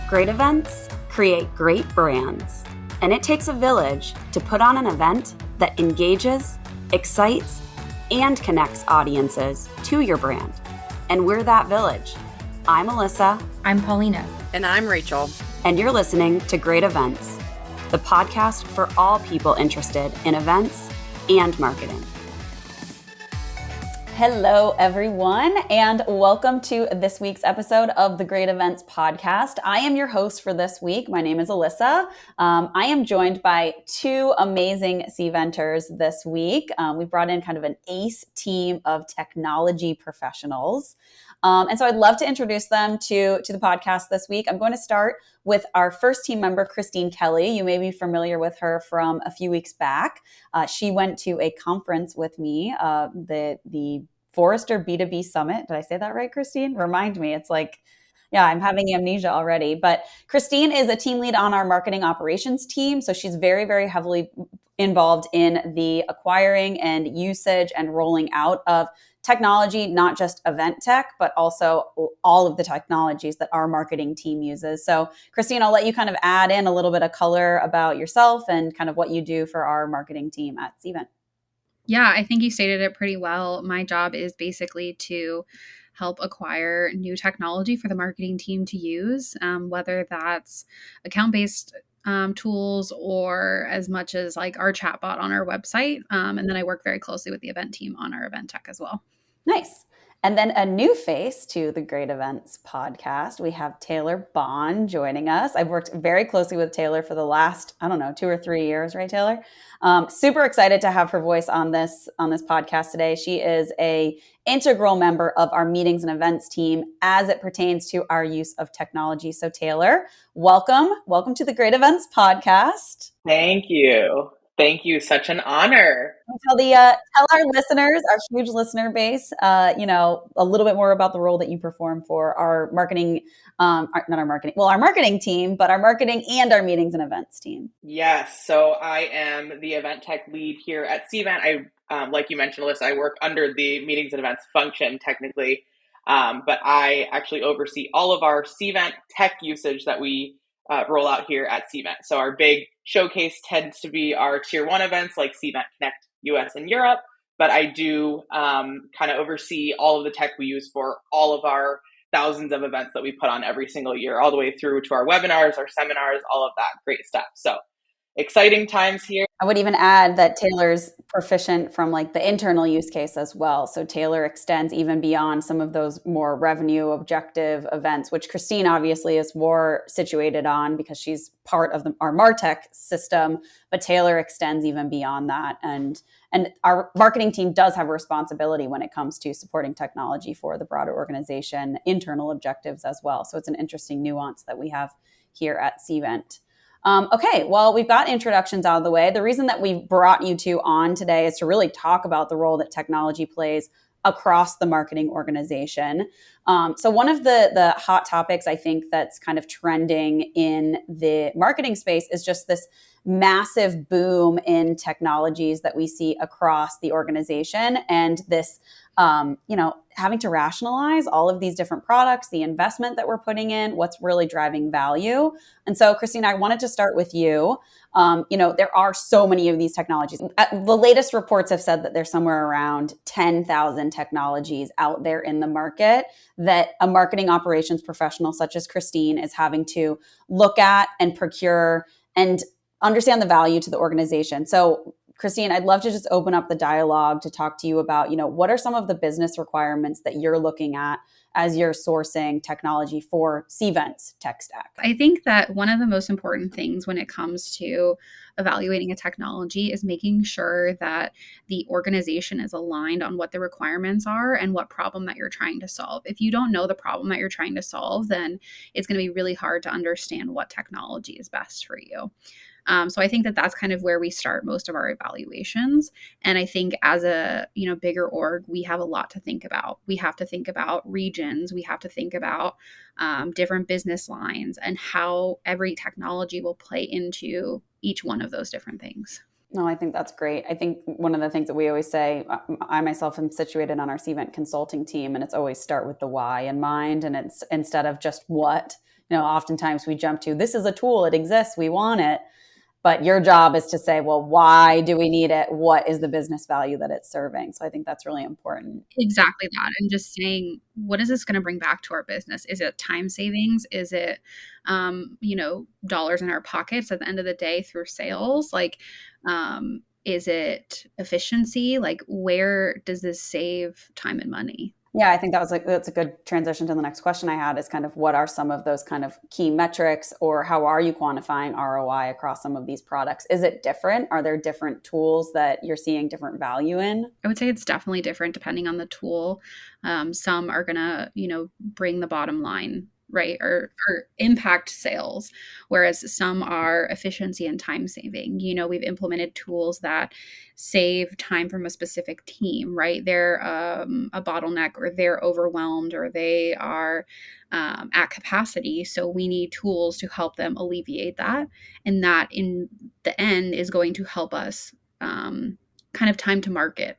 Great events create great brands, and it takes a village to put on an event that engages, excites, and connects audiences to your brand. And we're that village. I'm Alyssa. I'm Paulina. And I'm Rachel. And you're listening to Great Events, the podcast for all people interested in events and marketing. Hello, everyone, and welcome to this week's episode of the Great Events podcast. I am your host for this week. My name is Alyssa. I am joined by two amazing Cventers this week. We've brought in kind of an ace team of technology professionals. And so I'd love to introduce them to the podcast this week. I'm going to start with our first team member, Christine Kelly. You may be familiar with her from a few weeks back. She went to a conference with me, the Forrester B2B Summit. Did I say that right, Christine? Remind me. It's like, yeah, I'm having amnesia already. But Christine is a team lead on our marketing operations team. So she's very, very heavily involved in the acquiring and usage and rolling out of technology, not just event tech, but also all of the technologies that our marketing team uses. So Christine, I'll let you kind of add in a little bit of color about yourself and kind of what you do for our marketing team at Cvent. Yeah, I think you stated it pretty well. My job is basically to help acquire new technology for the marketing team to use, whether that's account-based tools or as much as like our chatbot on our website. And then I work very closely with the event team on our event tech as well. Nice. And then a new face to the Great Events podcast. We have Taylor Bohn joining us. I've worked very closely with Taylor for the last, 2 or 3 years, right, Taylor? Super excited to have her voice on this podcast today. She is a integral member of our meetings and events team as it pertains to our use of technology. So Taylor, welcome to the Great Events podcast. Thank you. Such an honor. Tell our listeners, our huge listener base, a little bit more about the role that you perform for our marketing, our marketing team, but our marketing and our meetings and events team. Yes. So I am the event tech lead here at Cvent. Like you mentioned, Alyssa, I work under the meetings and events function technically, but I actually oversee all of our Cvent tech usage that we roll out here at Cvent. So our big showcase tends to be our tier 1 events like Cvent Connect US and Europe, but I do kind of oversee all of the tech we use for all of our thousands of events that we put on every single year, all the way through to our webinars, our seminars, all of that great stuff. So exciting times here. I would even add that Taylor's proficient from like the internal use case as well. So Taylor extends even beyond some of those more revenue objective events, which Christine obviously is more situated on because she's part of our MarTech system, but Taylor extends even beyond that. And our marketing team does have a responsibility when it comes to supporting technology for the broader organization, internal objectives as well. So it's an interesting nuance that we have here at Cvent. Okay, well, we've got introductions out of the way. The reason that we brought you two on today is to really talk about the role that technology plays across the marketing organization. So one of the hot topics I think that's kind of trending in the marketing space is just this massive boom in technologies that we see across the organization, and this having to rationalize all of these different products, the investment that we're putting in, what's really driving value. And so, Christine, I wanted to start with you. There are so many of these technologies. The latest reports have said that there's somewhere around 10,000 technologies out there in the market that a marketing operations professional such as Christine is having to look at and procure and understand the value to the organization. So Christine, I'd love to just open up the dialogue to talk to you about, what are some of the business requirements that you're looking at as you're sourcing technology for Cvent's tech stack? I think that one of the most important things when it comes to evaluating a technology is making sure that the organization is aligned on what the requirements are and what problem that you're trying to solve. If you don't know the problem that you're trying to solve, then it's going to be really hard to understand what technology is best for you. So I think that that's kind of where we start most of our evaluations. And I think as a bigger org, we have a lot to think about. We have to think about regions. We have to think about different business lines and how every technology will play into each one of those different things. No, I think that's great. I think one of the things that we always say, I myself am situated on our Cvent consulting team, and it's always start with the why in mind. And it's instead of just what, oftentimes we jump to, this is a tool, it exists, we want it. But your job is to say, well, why do we need it? What is the business value that it's serving? So I think that's really important. Exactly that. And just saying, what is this going to bring back to our business? Is it time savings? Is it, dollars in our pockets at the end of the day through sales? Like, is it efficiency? Like, where does this save time and money? Yeah, I think that's a good transition to the next question I had, is kind of what are some of those kind of key metrics, or how are you quantifying ROI across some of these products? Is it different? Are there different tools that you're seeing different value in? I would say it's definitely different depending on the tool. Some are going to, bring the bottom line, right? Or impact sales, whereas some are efficiency and time saving. We've implemented tools that save time from a specific team, right? They're a bottleneck, or they're overwhelmed, or they are at capacity. So we need tools to help them alleviate that. And that in the end is going to help us kind of time to market,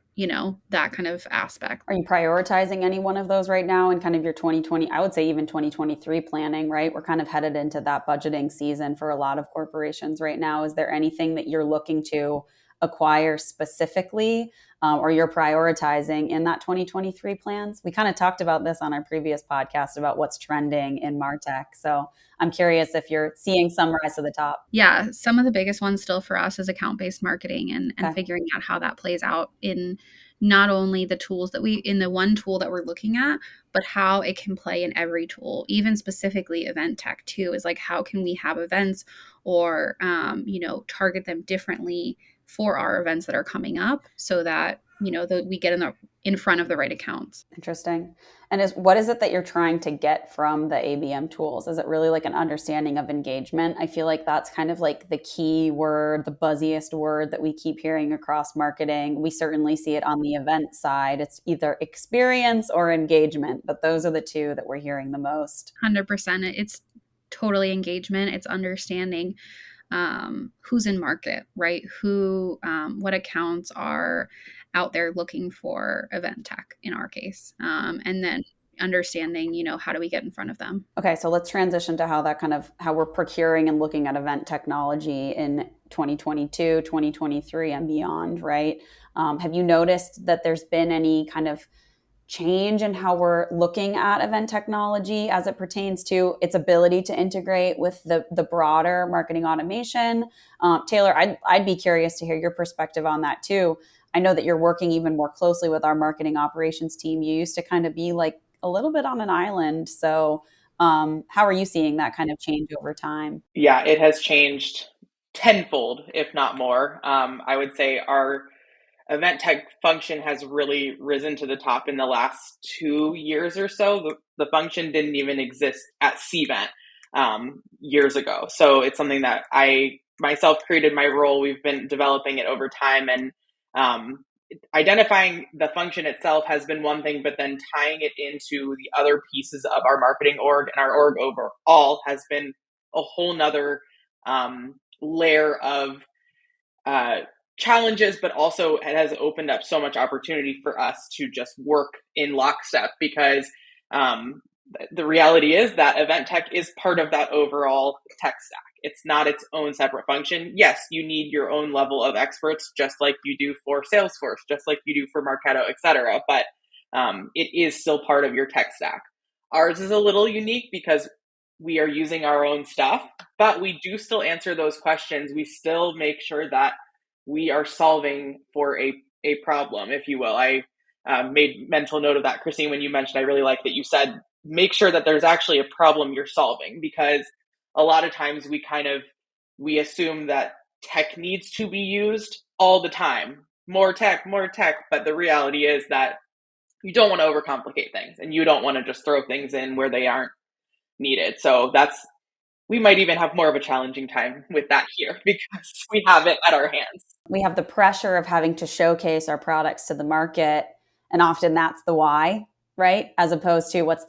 that kind of aspect. Are you prioritizing any one of those right now in kind of your 2020, I would say even 2023 planning, right? We're kind of headed into that budgeting season for a lot of corporations right now. Is there anything that you're looking to acquire specifically, or you're prioritizing in that 2023 plans? We kind of talked about this on our previous podcast about what's trending in MarTech. So I'm curious if you're seeing some rise to the top. Yeah, some of the biggest ones still for us is account-based marketing, and Okay. figuring out how that plays out in not only the tools in the one tool that we're looking at, but how it can play in every tool, even specifically event tech too, is like, how can we have events or, target them differently for our events that are coming up, so that, that we get in front of the right accounts. Interesting. And what is it that you're trying to get from the ABM tools? Is it really like an understanding of engagement? I feel like that's kind of like the key word, the buzziest word that we keep hearing across marketing. We certainly see it on the event side. It's either experience or engagement, but those are the two that we're hearing the most. 100%. It's totally engagement. It's understanding who's in market, right? What accounts are out there looking for event tech in our case. And then understanding, how do we get in front of them? Okay, so let's transition to how we're procuring and looking at event technology in 2022, 2023 and beyond, right? Have you noticed that there's been any kind of change in how we're looking at event technology as it pertains to its ability to integrate with the broader marketing automation? Taylor, I'd be curious to hear your perspective on that too. I know that you're working even more closely with our marketing operations team. You used to kind of be like a little bit on an island. So how are you seeing that kind of change over time? Yeah, it has changed tenfold, if not more. I would say our event tech function has really risen to the top in the last 2 years or so. The function didn't even exist at Cvent years ago. So it's something that I myself created my role. We've been developing it over time, and identifying the function itself has been one thing, but then tying it into the other pieces of our marketing org and our org overall has been a whole nother layer of challenges, but also it has opened up so much opportunity for us to just work in lockstep, because the reality is that event tech is part of that overall tech stack. It's not its own separate function. Yes, you need your own level of experts, just like you do for Salesforce, just like you do for Marketo, etc. But it is still part of your tech stack. Ours is a little unique because we are using our own stuff, but we do still answer those questions. We still make sure that we are solving for a problem, if you will. I made mental note of that, Christine, when you mentioned, I really like that you said, make sure that there's actually a problem you're solving, because a lot of times we assume that tech needs to be used all the time. More tech, but the reality is that you don't want to overcomplicate things, and you don't want to just throw things in where they aren't needed. So we might even have more of a challenging time with that here, because we have it at our hands. We have the pressure of having to showcase our products to the market, and often that's the why, right? As opposed to if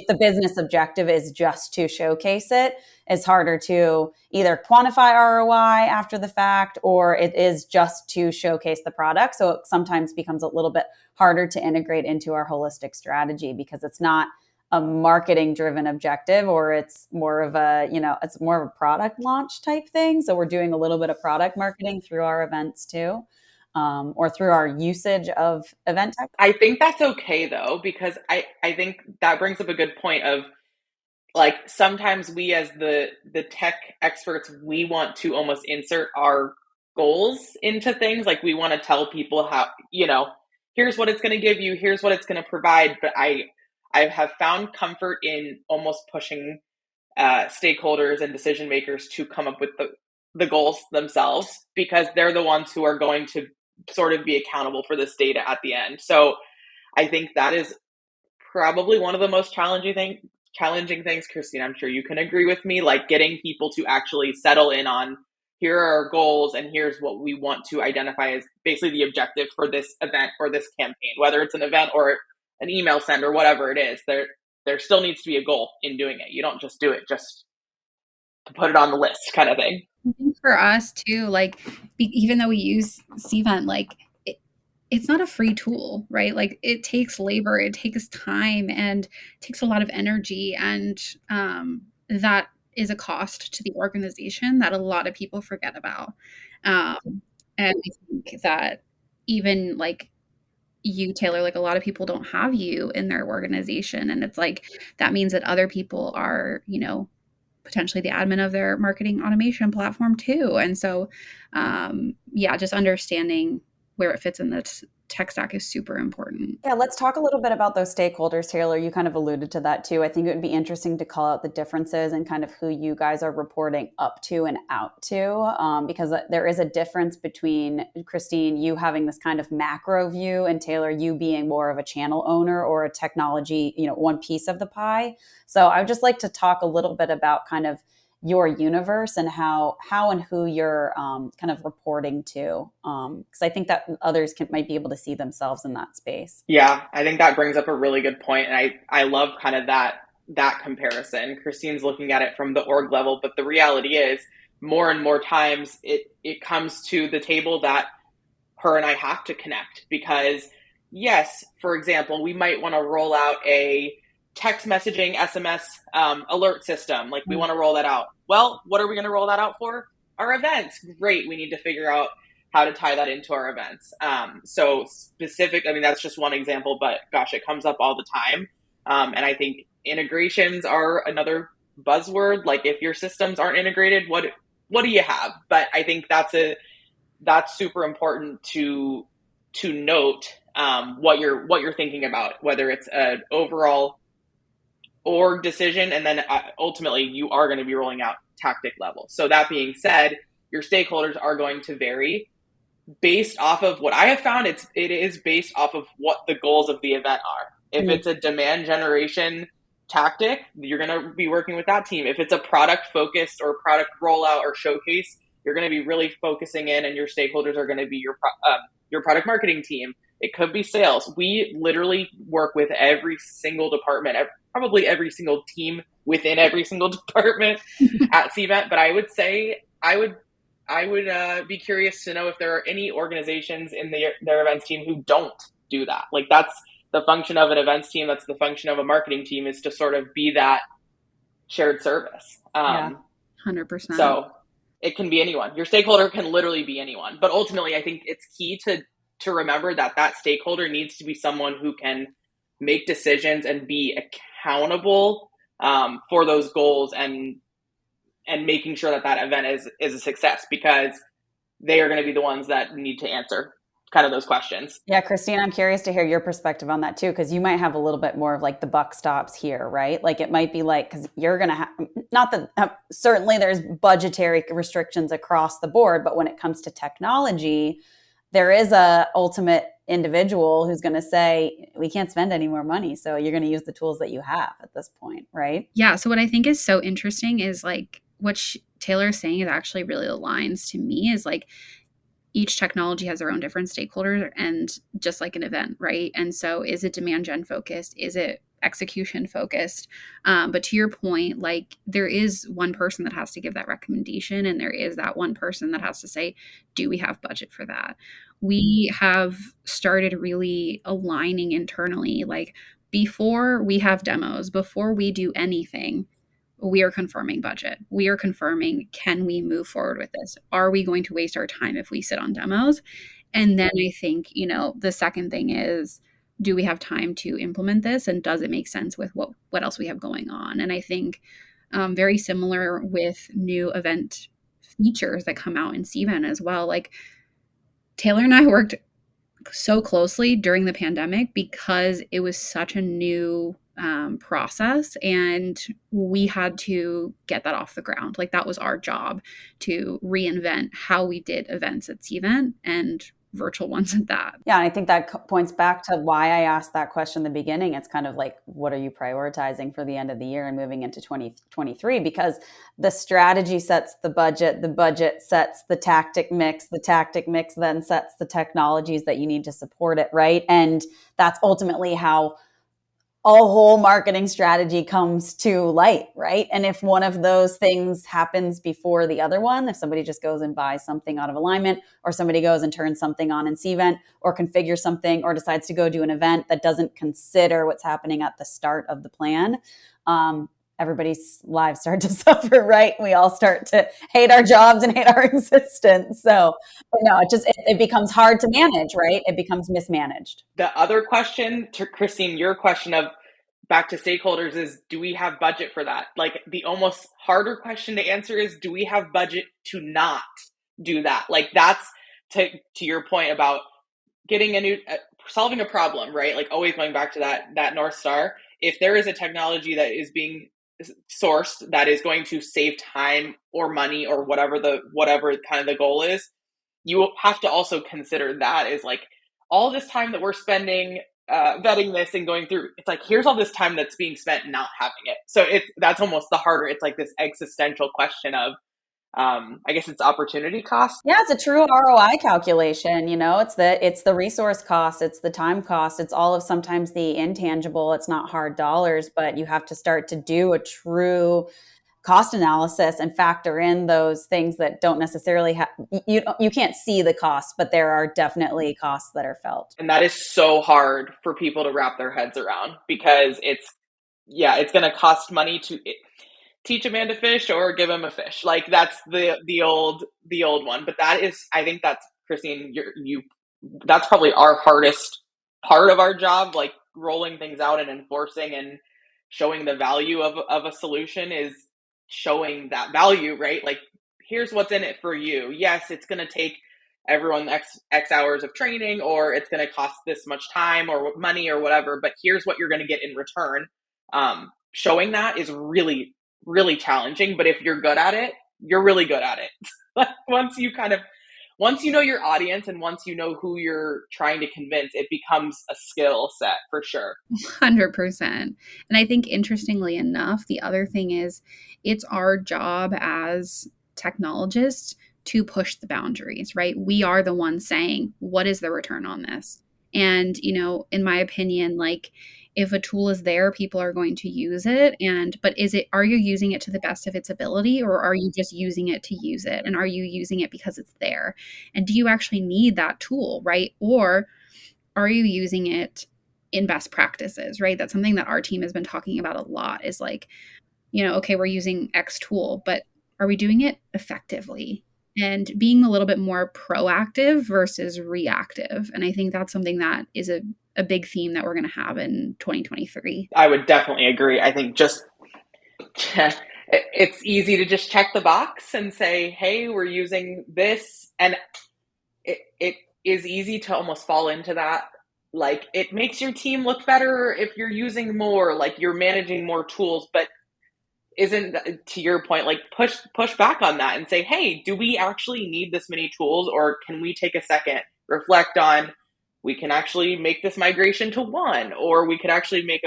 the business objective is just to showcase it, it's harder to either quantify ROI after the fact, or it is just to showcase the product. So it sometimes becomes a little bit harder to integrate into our holistic strategy, because it's not a marketing driven objective, or it's more of a, it's more of a product launch type thing. So we're doing a little bit of product marketing through our events too, or through our usage of event tech. I think that's okay though, because I think that brings up a good point of, like, sometimes we as the tech experts, we want to almost insert our goals into things. Like, we want to tell people how, here's what it's going to give you, here's what it's going to provide. But I have found comfort in almost pushing stakeholders and decision makers to come up with the goals themselves, because they're the ones who are going to sort of be accountable for this data at the end. So I think that is probably one of the most challenging things, Christine. I'm sure you can agree with me, like getting people to actually settle in on, here are our goals and here's what we want to identify as basically the objective for this event or this campaign, whether it's an event or an email send or whatever it is. There still needs to be a goal in doing it. You don't just do it just to put it on the list, kind of thing. I think for us too, like even though we use Cvent, like it's not a free tool, right? Like it takes labor, it takes time, and it takes a lot of energy, and that is a cost to the organization that a lot of people forget about. And I think that even like you, Taylor, like a lot of people don't have you in their organization, and it's like that means that other people are, potentially the admin of their marketing automation platform too. And so, yeah, just understanding where it fits in the tech stack is super important. Yeah, let's talk a little bit about those stakeholders, Taylor. You kind of alluded to that too. I think it would be interesting to call out the differences and kind of who you guys are reporting up to and out to, because there is a difference between, Christine, you having this kind of macro view, and Taylor, you being more of a channel owner or a technology, one piece of the pie. So I would just like to talk a little bit about kind of your universe and how and who you're kind of reporting to, because I think that others might be able to see themselves in that space. Yeah, I think that brings up a really good point, and I love kind of that comparison. Christine's looking at it from the org level, but the reality is, more and more times it comes to the table that her and I have to connect, because yes, for example, we might want to roll out a text messaging SMS alert system. Like, we want to roll that out. Well, what are we going to roll that out for? Our events. Great. We need to figure out how to tie that into our events. So specific, I mean, that's just one example, but gosh, it comes up all the time. And I think integrations are another buzzword. Like, if your systems aren't integrated, what do you have? But I think that's super important to note what you're thinking about, whether it's an overall org decision, and then ultimately you are going to be rolling out tactic level. So that being said, your stakeholders are going to vary based off of what I have found. It is based off of what the goals of the event are. If it's a demand generation tactic, you're going to be working with that team. If it's a product focused or product rollout or showcase, you're going to be really focusing in, and your stakeholders are going to be your product marketing team. It could be sales. We literally work with every single department, probably every single team within every single department at Cvent. But I would say I would be curious to know if there are any organizations in their events team who don't do that. Like, that's the function of an events team. That's the function of a marketing team, is to sort of be that shared service. Yeah, 100%. So it can be anyone. Your stakeholder can literally be anyone. But ultimately, I think it's key to remember that stakeholder needs to be someone who can make decisions and be accountable for those goals, and making sure that event is a success, because they are going to be the ones that need to answer kind of those questions. Yeah, Christine, I'm curious to hear your perspective on that too, because you might have a little bit more of like the buck stops here, right? Like, it might be like, because you're going to have, not that certainly there's budgetary restrictions across the board, but when it comes to technology, there is a ultimate individual who's going to say, we can't spend any more money. So you're going to use the tools that you have at this point, right? Yeah. So what I think is so interesting is like what Taylor is saying is actually really aligns to me, is like each technology has their own different stakeholders, and just like an event, right? And so is it demand gen focused? Is it execution focused? But to your point, like there is one person that has to give that recommendation, and there is that one person that has to say, do we have budget for that? We have started really aligning internally, like before we have demos, before we do anything, we are confirming budget. We are confirming, can we move forward with this? Are we going to waste our time if we sit on demos? And then I think, the second thing is, do we have time to implement this? And does it make sense with what else we have going on? And I think very similar with new event features that come out in Cvent as well. Like Taylor and I worked so closely during the pandemic because it was such a new process, and we had to get that off the ground. Like that was our job, to reinvent how we did events at Cvent, and virtual ones at that. Yeah, and I think that points back to why I asked that question in the beginning. It's kind of like, what are you prioritizing for the end of the year and moving into 2023? Because the strategy sets the budget sets the tactic mix then sets the technologies that you need to support it, right? And that's ultimately how a whole marketing strategy comes to light, right? And if one of those things happens before the other one, if somebody just goes and buys something out of alignment, or somebody goes and turns something on in Cvent, or configures something, or decides to go do an event that doesn't consider what's happening at the start of the plan, everybody's lives start to suffer, right? We all start to hate our jobs and hate our existence. So, no, it becomes hard to manage, right? It becomes mismanaged. The other question, to Christine, your question of back to stakeholders, is, do we have budget for that? Like the almost harder question to answer is, do we have budget to not do that? Like that's to your point about getting solving a problem, right? Like always going back to that North Star. If there is a technology that is being sourced that is going to save time or money or whatever kind of the goal is, you have to also consider that is like all this time that we're spending vetting this and going through. It's like, here's all this time that's being spent not having it. So that's almost the harder. It's like this existential question of, I guess it's opportunity cost. Yeah, it's a true ROI calculation. It's the resource cost, it's the time cost, it's all of sometimes the intangible. It's not hard dollars, but you have to start to do a true cost analysis and factor in those things that don't necessarily have, you can't see the costs, but there are definitely costs that are felt. And that is so hard for people to wrap their heads around, because it's going to cost money to teach a man to fish or give him a fish. Like that's the old one. But that is, I think that's, Christine, that's probably our hardest part of our job, like rolling things out and enforcing and showing the value of a solution, is showing that value, right? Like, here's what's in it for you. Yes, it's going to take everyone X hours of training, or it's going to cost this much time or money or whatever, but here's what you're going to get in return. Showing that is really, really challenging, but if you're good at it, you're really good at it. Once you know your audience and once you know who you're trying to convince, it becomes a skill set for sure. 100%. And I think, interestingly enough, the other thing is, it's our job as technologists to push the boundaries, right? We are the ones saying, what is the return on this? And, in my opinion, like, if a tool is there, people are going to use it. But are you using it to the best of its ability, or are you just using it to use it? And are you using it because it's there? And do you actually need that tool, right? Or are you using it in best practices, right? That's something that our team has been talking about a lot, is like, okay, we're using X tool, but are we doing it effectively? And being a little bit more proactive versus reactive. And I think that's something that is a big theme that we're going to have in 2023. I would definitely agree. I think it's easy to just check the box and say, hey, we're using this. And it is easy to almost fall into that. Like, it makes your team look better if you're using more, like you're managing more tools, but isn't, to your point, like push back on that and say, hey, do we actually need this many tools, or can we take a second, reflect on, we can actually make this migration to one, or we could actually make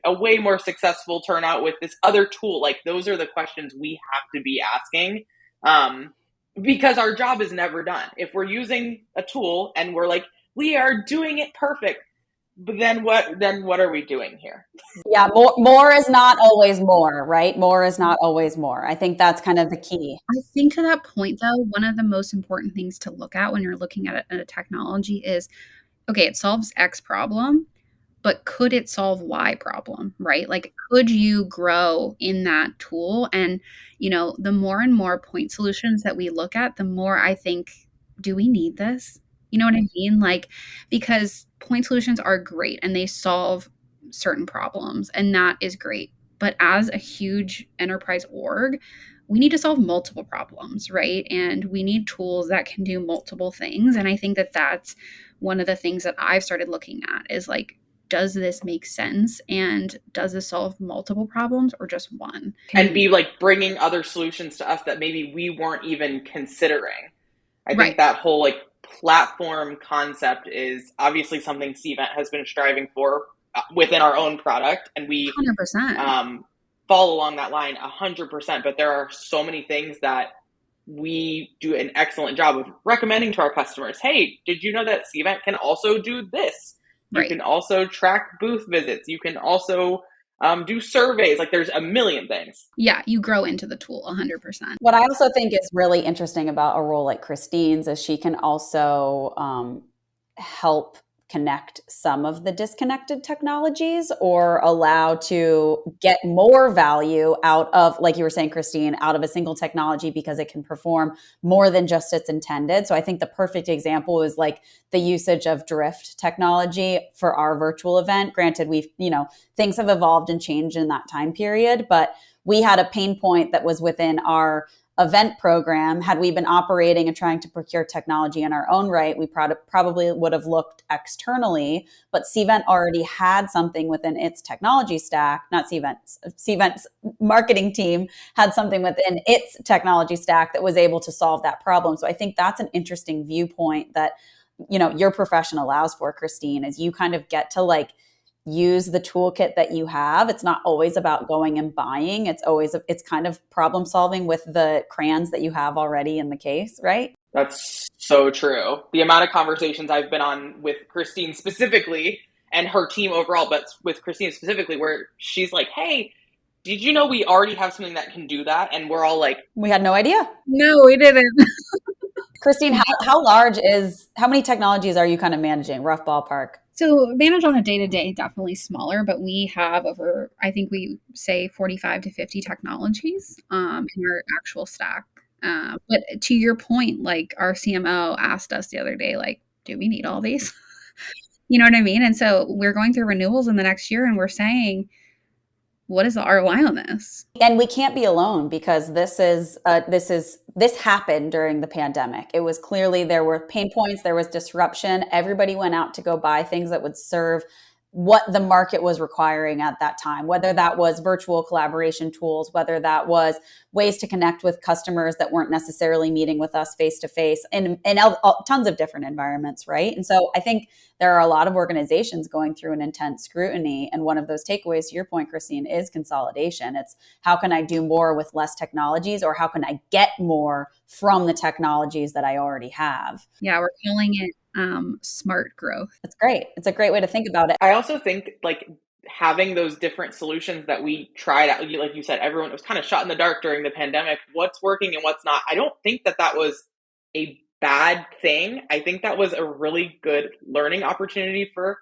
a way more successful turnout with this other tool. Like, those are the questions we have to be asking, because our job is never done. If we're using a tool and we're like, we are doing it perfect, but then what are we doing here? Yeah, more is not always more, right? More is not always more. I think that's kind of the key. I think, to that point, though, one of the most important things to look at when you're looking at a technology is, okay, it solves X problem, but could it solve Y problem, right? Like, could you grow in that tool? And, the more and more point solutions that we look at, the more I think, do we need this? You know what I mean? Like, because point solutions are great and they solve certain problems, and that is great. But as a huge enterprise org, we need to solve multiple problems, right? And we need tools that can do multiple things. And I think that that's one of the things that I've started looking at is like, does this make sense? And does this solve multiple problems or just one? And be like bringing other solutions to us that maybe we weren't even considering. I Right. think that whole like platform concept is obviously something Cvent has been striving for within our own product, and we 100%. Fall along that line 100%. But there are so many things that we do an excellent job of recommending to our customers. Hey, did you know that Cvent can also do this? You Right. can also track booth visits. You can also do surveys. Like there's a million things. Yeah, you grow into the tool 100%. What I also think is really interesting about a role like Christine's is she can also help connect some of the disconnected technologies or allow to get more value out of, like you were saying, Christine, out of a single technology because it can perform more than just its intended. So I think the perfect example is like the usage of drift technology for our virtual event. Granted, things have evolved and changed in that time period, but we had a pain point that was within our event program. Had we been operating and trying to procure technology in our own right, we probably would have looked externally, but Cvent already had something within its technology stack, not Cvent's marketing team had something within its technology stack that was able to solve that problem. So I think that's an interesting viewpoint that, your profession allows for, Christine, is you kind of get to like use the toolkit that you have. It's not always about going and buying. It's kind of problem solving with the crayons that you have already in the case, right? That's so true. The amount of conversations I've been on with Christine specifically and her team overall, but with Christine specifically, where she's like, hey, did you know we already have something that can do that? And we're all like, we had no idea. No, we didn't. Christine, how many technologies are you kind of managing? Rough ballpark. So manage on a day-to-day, definitely smaller, but we have over, I think we say 45 to 50 technologies in our actual stack. But to your point, like our CMO asked us the other day, like, do we need all these? You know what I mean? And so we're going through renewals in the next year and we're saying, what is the ROI on this? And we can't be alone because this happened during the pandemic. It was clearly there were pain points, there was disruption. Everybody went out to go buy things that would serve what the market was requiring at that time, whether that was virtual collaboration tools, whether that was ways to connect with customers that weren't necessarily meeting with us face to face in tons of different environments, right? And so I think there are a lot of organizations going through an intense scrutiny. And one of those takeaways, to your point, Christine, is consolidation. It's how can I do more with less technologies, or how can I get more from the technologies that I already have? Yeah, we're calling it smart growth. It's great. It's a great way to think about it. I also think like having those different solutions that we tried out, like you said, everyone was kind of shot in the dark during the pandemic, what's working and what's not. I don't think that was a bad thing. I think that was a really good learning opportunity for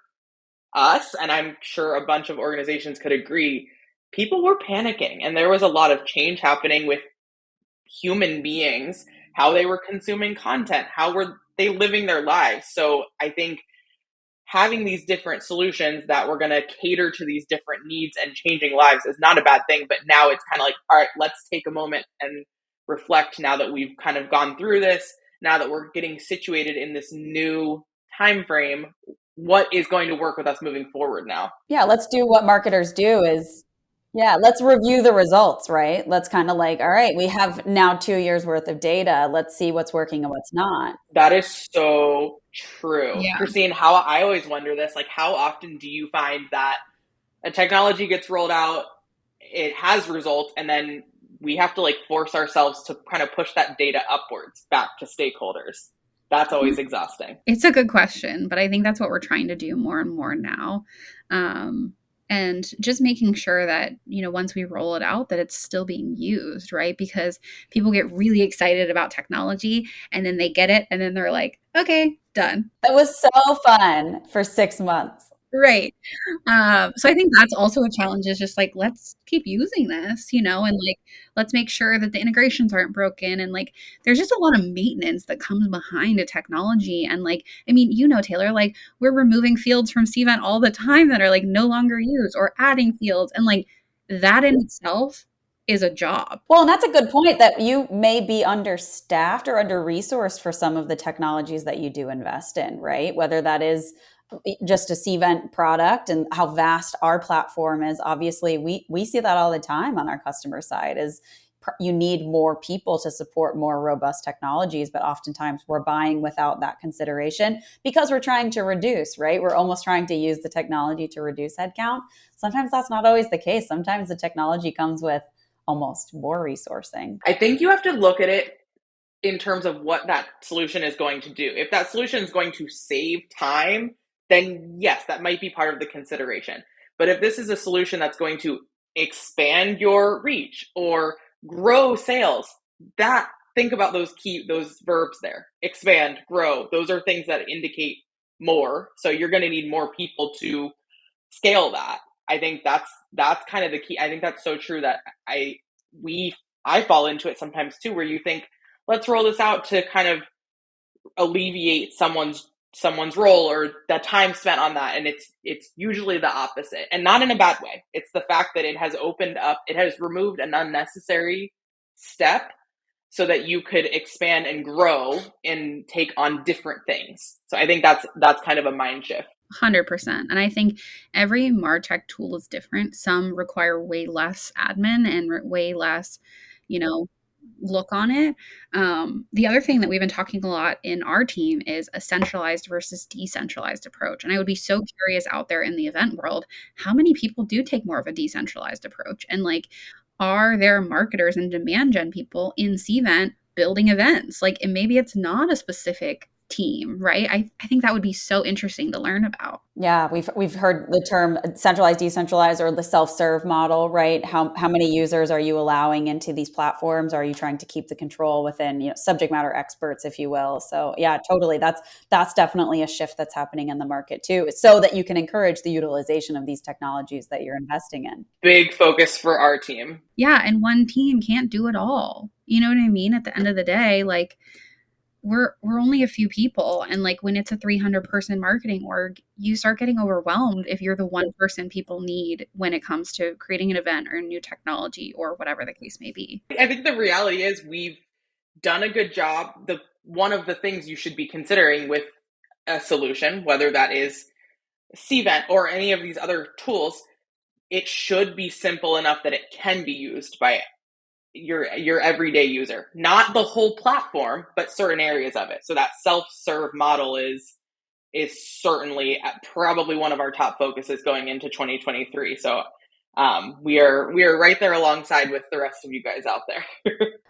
us. And I'm sure a bunch of organizations could agree. People were panicking and there was a lot of change happening with human beings, how they were consuming content, how were they living their lives. So I think having these different solutions that were going to cater to these different needs and changing lives is not a bad thing. But now it's kind of like, all right, let's take a moment and reflect now that we've kind of gone through this, now that we're getting situated in this new time frame, what is going to work with us moving forward now? Yeah, let's do what marketers do is, yeah, let's review the results, right? Let's kind of like, all right, we have now 2 years worth of data. Let's see what's working and what's not. That is so true. Yeah. Christine, how I always wonder this, like how often do you find that a technology gets rolled out, it has results, and then we have to like force ourselves to kind of push that data upwards back to stakeholders? That's always exhausting. It's a good question, but I think that's what we're trying to do more and more now. And just making sure that, once we roll it out, that it's still being used, right? Because people get really excited about technology and then they get it and then they're like, okay, done. That was so fun for 6 months. Right. So I think that's also a challenge is just like, let's keep using this, and like, let's make sure that the integrations aren't broken. And like, there's just a lot of maintenance that comes behind a technology. And like, I mean, Taylor, like we're removing fields from Cvent all the time that are like no longer used or adding fields. And like that in itself is a job. Well, and that's a good point that you may be understaffed or under-resourced for some of the technologies that you do invest in, right? Whether that is just a Cvent product and how vast our platform is. Obviously, we see that all the time on our customer side is you need more people to support more robust technologies, but oftentimes we're buying without that consideration because we're trying to reduce, right? We're almost trying to use the technology to reduce headcount. Sometimes that's not always the case. Sometimes the technology comes with almost more resourcing. I think you have to look at it in terms of what that solution is going to do. If that solution is going to save time, then yes, that might be part of the consideration. But if this is a solution that's going to expand your reach or grow sales, that think about those verbs there. Expand, grow. Those are things that indicate more. So you're going to need more people to scale that. I think that's kind of the key. I think that's so true that I fall into it sometimes too, where you think, let's roll this out to kind of alleviate someone's role or the time spent on that, and it's usually the opposite, and not in a bad way. It's the fact that it has removed an unnecessary step so that you could expand and grow and take on different things. So I think that's kind of a mind shift. 100%. And I think every MarTech tool is different. Some require way less admin and way less, you know, look on it. The other thing that we've been talking a lot in our team is a centralized versus decentralized approach. And I would be so curious out there in the event world, how many people do take more of a decentralized approach? And like, are there marketers and demand gen people in Cvent building events? Like, and maybe it's not a specific team, right? I think that would be so interesting to learn about. Yeah, we've heard the term centralized, decentralized, or the self-serve model, right? How many users are you allowing into these platforms? Are you trying to keep the control within, subject matter experts, if you will? So yeah, totally. That's definitely a shift that's happening in the market too, so that you can encourage the utilization of these technologies that you're investing in. Big focus for our team. Yeah, and one team can't do it all. You know what I mean? At the end of the day, like we're only a few people, and like when it's a 300-person marketing org, you start getting overwhelmed if you're the one person people need when it comes to creating an event or new technology or whatever the case may be. I think the reality is we've done a good job. One of the things you should be considering with a solution, whether that is Cvent or any of these other tools, it should be simple enough that it can be used by your everyday user, not the whole platform, but certain areas of it. So that self-serve model is certainly probably one of our top focuses going into 2023. So we are right there alongside with the rest of you guys out there.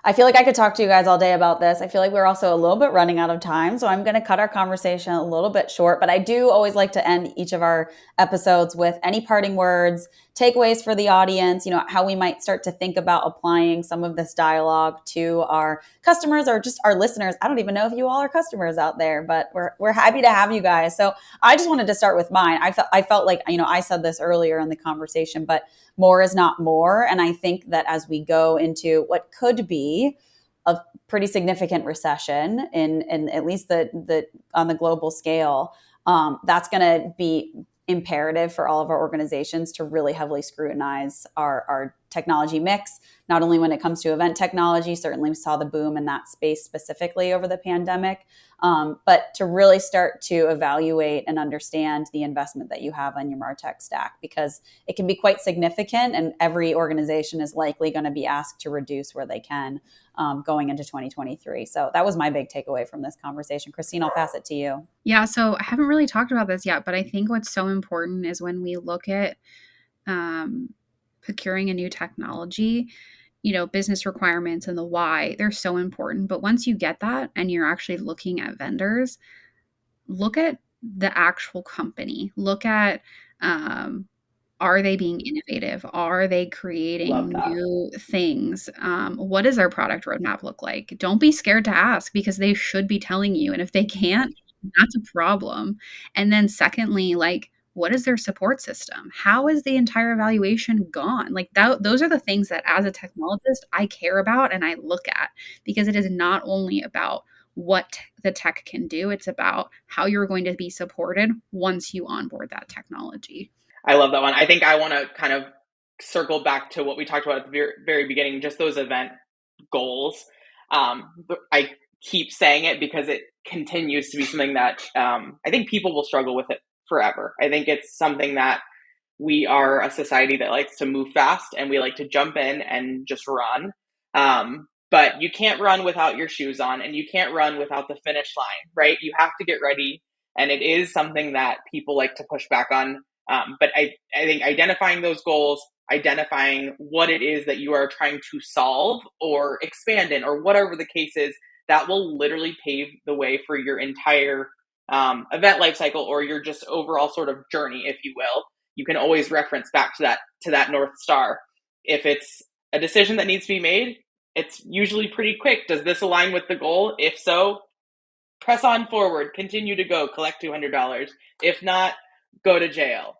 I feel like I could talk to you guys all day about this. I feel like we're also a little bit running out of time, so I'm going to cut our conversation a little bit short, but I do always like to end each of our episodes with any parting words, takeaways for the audience, how we might start to think about applying some of this dialogue to our customers or just our listeners. I don't even know if you all are customers out there, but we're happy to have you guys. So I just wanted to start with mine. I felt like, I said this earlier in the conversation, but more is not more. And I think that as we go into what could be a pretty significant recession in at least the on the global scale, that's going to be imperative for all of our organizations to really heavily scrutinize our technology mix, not only when it comes to event technology. Certainly we saw the boom in that space specifically over the pandemic, but to really start to evaluate and understand the investment that you have on your MarTech stack, because it can be quite significant and every organization is likely going to be asked to reduce where they can going into 2023. So that was my big takeaway from this conversation. Christine, I'll pass it to you. Yeah, so I haven't really talked about this yet, but I think what's so important is when we look at procuring a new technology, business requirements and the why, they're so important. But once you get that and you're actually looking at vendors, look at the actual company. Look at, are they being innovative? Are they creating new things? What does their product roadmap look like? Don't be scared to ask, because they should be telling you. And if they can't, that's a problem. And then secondly, like, what is their support system? How is the entire evaluation gone? Like those are the things that as a technologist, I care about and I look at, because it is not only about what the tech can do, it's about how you're going to be supported once you onboard that technology. I love that one. I think I want to kind of circle back to what we talked about at the very, very beginning, just those event goals. I keep saying it because it continues to be something that I think people will struggle with it forever. I think it's something that we are a society that likes to move fast and we like to jump in and just run. But you can't run without your shoes on, and you can't run without the finish line, right? You have to get ready. And it is something that people like to push back on. But I think identifying those goals, identifying what it is that you are trying to solve or expand in, or whatever the case is, that will literally pave the way for your entire event lifecycle, or your just overall sort of journey, if you will. You can always reference back to that North Star. If it's a decision that needs to be made, it's usually pretty quick. Does this align with the goal? If so, press on forward, continue to go, collect $200. If not, go to jail.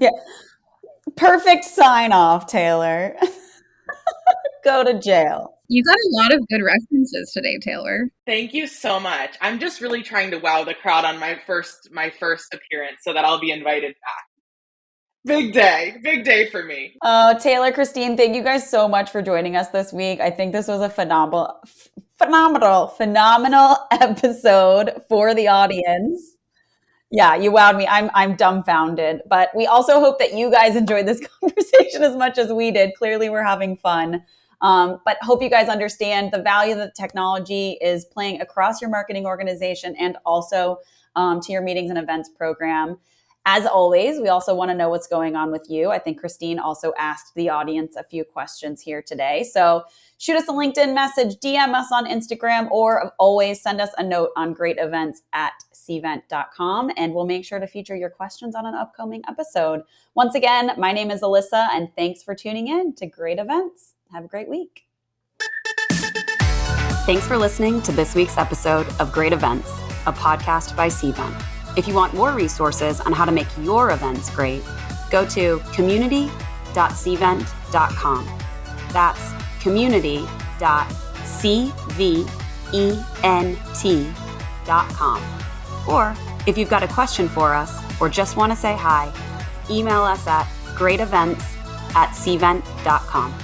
Yeah. Perfect sign off, Taylor. Go to jail. You got a lot of good references today, Taylor. Thank you so much. I'm just really trying to wow the crowd on my first appearance so that I'll be invited back. Big day for me. Taylor, Christine, thank you guys so much for joining us this week. I think this was a phenomenal episode for the audience. Yeah, you wowed me. I'm dumbfounded. But we also hope that you guys enjoyed this conversation as much as we did. Clearly, we're having fun. But hope you guys understand the value that technology is playing across your marketing organization and also to your meetings and events program. As always, we also want to know what's going on with you. I think Christine also asked the audience a few questions here today. So shoot us a LinkedIn message, DM us on Instagram, or always send us a note on greatevents@cvent.com, and we'll make sure to feature your questions on an upcoming episode. Once again, my name is Alyssa, and thanks for tuning in to Great Events. Have a great week. Thanks for listening to this week's episode of Great Events, a podcast by Cvent. If you want more resources on how to make your events great, go to community.cvent.com. That's community.cvent.com. Or if you've got a question for us or just want to say hi, email us at greatevents@cvent.com.